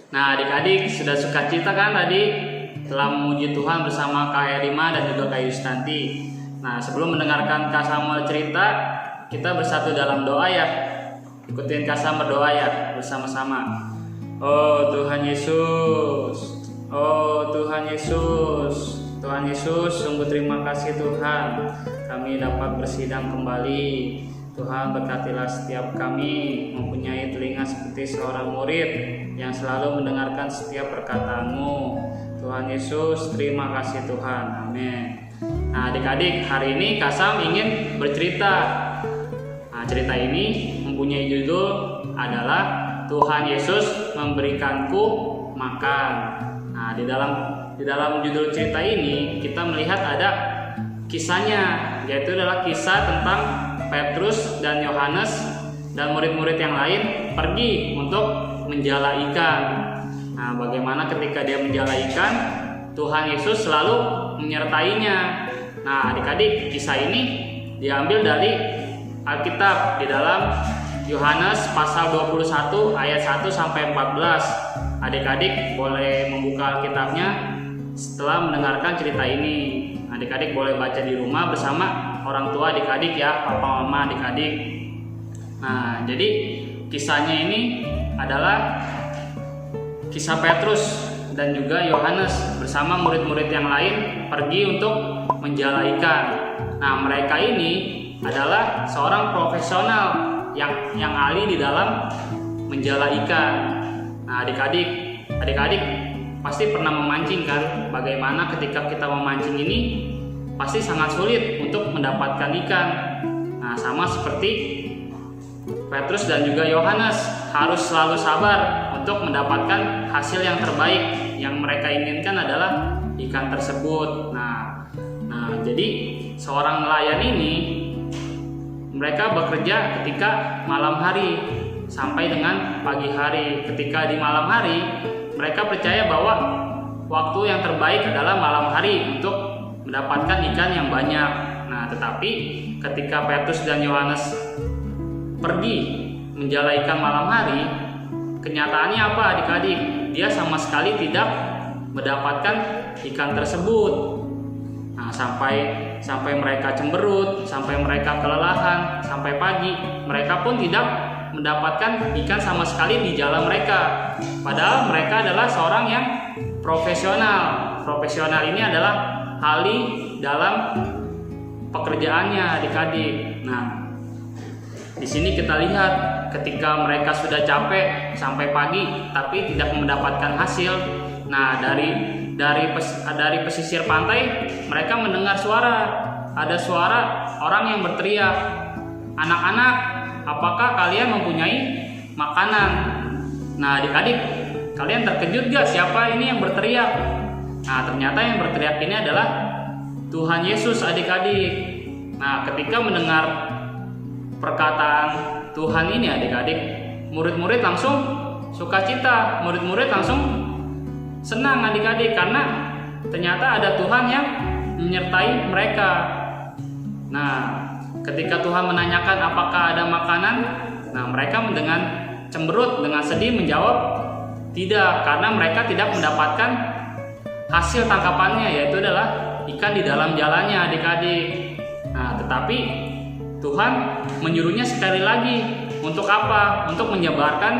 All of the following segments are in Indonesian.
Nah, adik-adik sudah sukacita kan tadi telah memuji Tuhan bersama Kak Erima dan juga Kak Yustanti. Nah, sebelum mendengarkan Kak Samuel cerita, kita bersatu dalam doa ya. Ikutin Kak Samuel berdoa ya bersama-sama. Oh Tuhan Yesus, oh Tuhan Yesus, Tuhan Yesus, sungguh terima kasih Tuhan, kami dapat bersidang kembali. Tuhan berkatilah setiap kami mempunyai telinga seperti seorang murid yang selalu mendengarkan setiap perkataan-Mu. Tuhan Yesus, terima kasih Tuhan. Amin. Nah, adik-adik, hari ini Kak Sam ingin bercerita. Nah, cerita ini mempunyai judul adalah Tuhan Yesus memberikanku makan. Nah, di dalam judul cerita ini kita melihat ada kisahnya, yaitu adalah kisah tentang Petrus dan Yohanes dan murid-murid yang lain pergi untuk menjala ikan. Nah, bagaimana ketika dia menjala ikan, Tuhan Yesus selalu menyertainya. Nah, adik-adik, kisah ini diambil dari Alkitab di dalam Yohanes pasal 21 ayat 1 sampai 14. Adik-adik boleh membuka Alkitabnya setelah mendengarkan cerita ini. Adik-adik boleh baca di rumah bersama orang tua adik-adik ya, papa mama adik-adik. Nah, jadi kisahnya ini adalah kisah Petrus dan juga Yohanes bersama murid-murid yang lain pergi untuk menjala ikan. Nah, mereka ini adalah seorang profesional yang ahli di dalam menjala ikan. Nah, adik-adik pasti pernah memancing kan? Bagaimana ketika kita memancing ini pasti sangat sulit untuk mendapatkan ikan. Nah, sama seperti Petrus dan juga Yohanes harus selalu sabar untuk mendapatkan hasil yang terbaik. Yang mereka inginkan adalah ikan tersebut. Nah, jadi seorang nelayan ini mereka bekerja ketika malam hari sampai dengan pagi hari. Ketika di malam hari, mereka percaya bahwa waktu yang terbaik adalah malam hari untuk mendapatkan ikan yang banyak. Nah, tetapi ketika Petrus dan Yohanes pergi menjala ikan malam hari, kenyataannya apa adik-adik? Dia sama sekali tidak mendapatkan ikan tersebut. Nah, sampai mereka cemberut, sampai mereka kelelahan, sampai pagi, mereka pun tidak mendapatkan ikan sama sekali di jala mereka. Padahal mereka adalah seorang yang profesional. Profesional ini adalah ahli dalam pekerjaannya adik-adik. Nah, di sini kita lihat ketika mereka sudah capek sampai pagi tapi tidak mendapatkan hasil. Nah, dari pesisir pantai mereka mendengar suara. Ada suara orang yang berteriak, "Anak-anak, apakah kalian mempunyai makanan?" Nah, adik-adik, kalian terkejut gak siapa ini yang berteriak? Nah, ternyata yang berteriak ini adalah Tuhan Yesus adik-adik. Nah, ketika mendengar perkataan Tuhan ini adik-adik, murid-murid langsung sukacita, murid-murid langsung senang adik-adik karena ternyata ada Tuhan yang menyertai mereka. Nah, ketika Tuhan menanyakan apakah ada makanan, nah mereka dengan cemberut, dengan sedih menjawab tidak, karena mereka tidak mendapatkan hasil tangkapannya, yaitu adalah ikan di dalam jalannya adik-adik. Nah, tetapi Tuhan menyuruhnya sekali lagi untuk apa? Untuk menyebarkan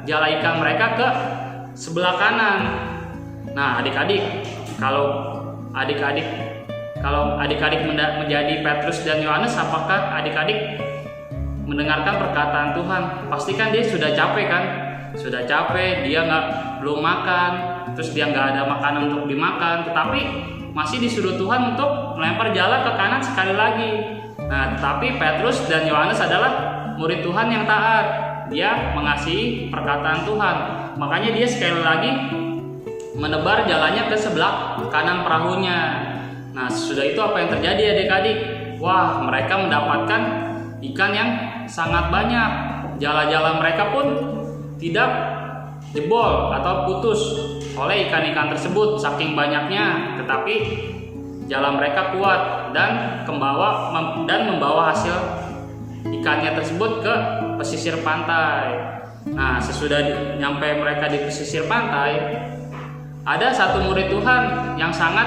jala ikan mereka ke sebelah kanan. Nah, adik-adik, kalau adik-adik menjadi Petrus dan Yohanes, apakah adik-adik mendengarkan perkataan Tuhan? Pastikan dia sudah capek kan? Sudah capek, dia belum makan, terus dia nggak ada makanan untuk dimakan, tetapi masih disuruh Tuhan untuk melempar jala ke kanan sekali lagi. Nah, tetapi Petrus dan Yohanes adalah murid Tuhan yang taat. Dia mengasihi perkataan Tuhan. Makanya dia sekali lagi menebar jalannya ke sebelah kanan perahunya. Nah, sudah itu apa yang terjadi adik-adik? Wah, mereka mendapatkan ikan yang sangat banyak. Jala-jala mereka pun tidak jebol atau putus oleh ikan-ikan tersebut saking banyaknya, tetapi jala mereka kuat dan membawa hasil ikannya tersebut ke pesisir pantai. Nah, sesudah nyampe mereka di pesisir pantai, ada satu murid Tuhan yang sangat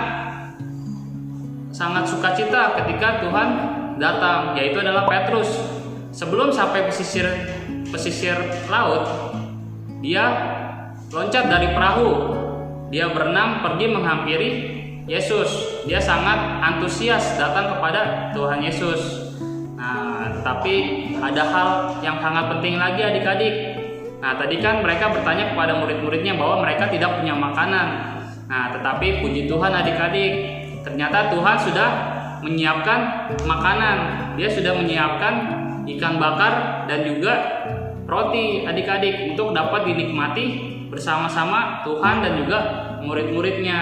sukacita ketika Tuhan datang, yaitu adalah Petrus. Sebelum sampai pesisir laut, dia loncat dari perahu. Dia berenang pergi menghampiri Yesus. Dia sangat antusias datang kepada Tuhan Yesus. Nah, tapi ada hal yang sangat penting lagi adik-adik. Nah, tadi kan mereka bertanya kepada murid-muridnya bahwa mereka tidak punya makanan. Nah, tetapi puji Tuhan adik-adik, ternyata Tuhan sudah menyiapkan makanan. Dia sudah menyiapkan ikan bakar dan juga roti adik-adik untuk dapat dinikmati bersama-sama Tuhan dan juga murid-muridnya.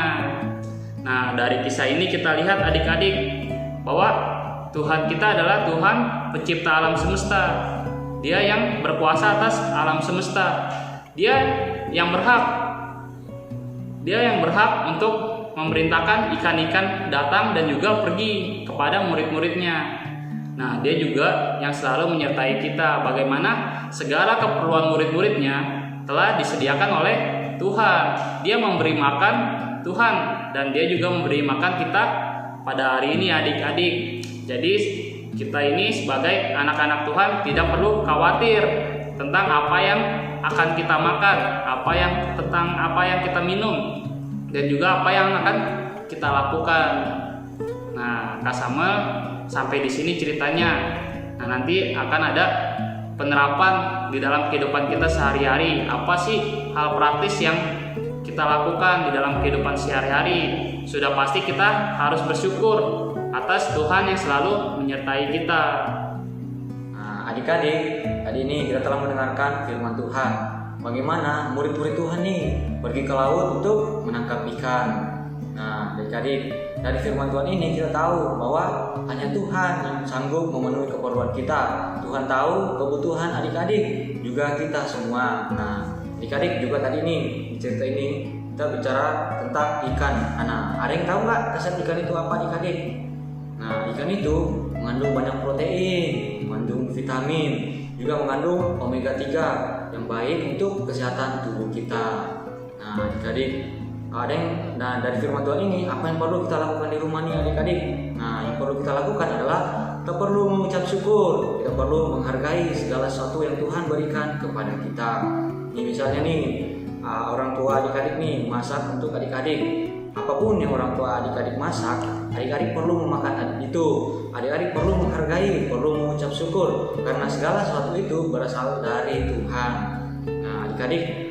Nah, dari kisah ini kita lihat adik-adik bahwa Tuhan kita adalah Tuhan pencipta alam semesta. Dia yang berkuasa atas alam semesta. Dia yang berhak untuk memerintahkan ikan-ikan datang dan juga pergi kepada murid-muridnya. Nah, dia juga yang selalu menyertai kita. Bagaimana segala keperluan murid-muridnya telah disediakan oleh Tuhan. Dia memberi makan Tuhan dan dia juga memberi makan kita pada hari ini adik-adik. Jadi kita ini sebagai anak-anak Tuhan tidak perlu khawatir tentang apa yang akan kita makan, tentang apa yang kita minum, dan juga apa yang akan kita lakukan. Nah, Kak Samuel sampai di sini ceritanya. Nah, nanti akan ada penerapan di dalam kehidupan kita sehari-hari. Apa sih hal praktis yang kita lakukan di dalam kehidupan sehari-hari? Sudah pasti kita harus bersyukur atas Tuhan yang selalu menyertai kita. Nah, adik-adik, tadi ini kita telah mendengarkan firman Tuhan. Bagaimana murid-murid Tuhan nih pergi ke laut untuk menangkap ikan. Nah, adik-adik, dari firman Tuhan ini kita tahu bahwa hanya Tuhan yang sanggup memenuhi keperluan kita. Tuhan tahu kebutuhan adik-adik, juga kita semua. Nah, adik-adik juga tadi nih di cerita ini kita bicara tentang ikan. Nah, ada yang tahu nggak khasiat ikan itu apa adik-adik? Nah, ikan itu mengandung banyak protein, mengandung vitamin, juga mengandung omega 3 yang baik untuk kesehatan tubuh kita. Nah, adik-adik, dari firman Tuhan ini apa yang perlu kita lakukan di rumah nih adik-adik? Nah, yang perlu kita lakukan adalah kita perlu mengucap syukur, kita perlu menghargai segala sesuatu yang Tuhan berikan kepada kita. Ini misalnya nih, orang tua adik-adik nih masak untuk adik-adik. Apapun yang orang tua adik-adik masak, adik-adik perlu memakan itu. Adik-adik perlu menghargai, perlu mengucap syukur karena segala sesuatu itu berasal dari Tuhan. Nah, adik-adik,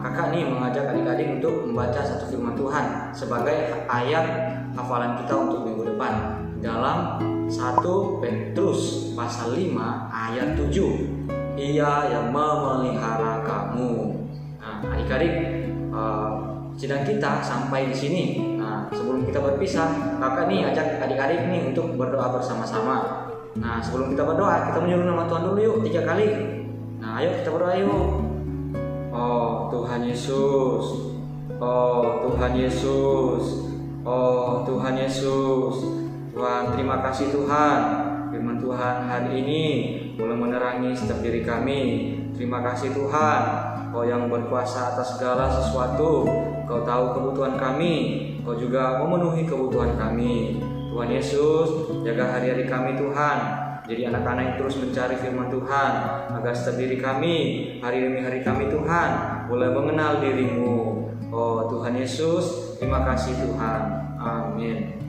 kakak nih mengajak adik-adik untuk membaca satu firman Tuhan sebagai ayat hafalan kita untuk minggu depan dalam 1 Petrus pasal 5 ayat 7. Ia yang memelihara kamu. Nah, adik-adik, sidang kita sampai di sini. Nah, sebelum kita berpisah, kakak nih ajak adik-adik nih untuk berdoa bersama-sama. Nah, sebelum kita berdoa, kita menyuruh nama Tuhan dulu yuk 3 kali. Nah, ayo kita berdoa yuk. Oh Tuhan Yesus, oh Tuhan Yesus, oh Tuhan Yesus. Tuhan, terima kasih Tuhan. Firman Tuhan hari ini mulai menerangi setiap diri kami. Terima kasih Tuhan, Kau yang berkuasa atas segala sesuatu. Kau tahu kebutuhan kami, Kau juga memenuhi kebutuhan kami. Tuhan Yesus, jaga hari-hari kami Tuhan. Jadi anak-anak yang terus mencari firman Tuhan, agar setiap diri kami, hari demi hari kami Tuhan, boleh mengenal diri-Mu. Oh Tuhan Yesus, terima kasih Tuhan. Amin.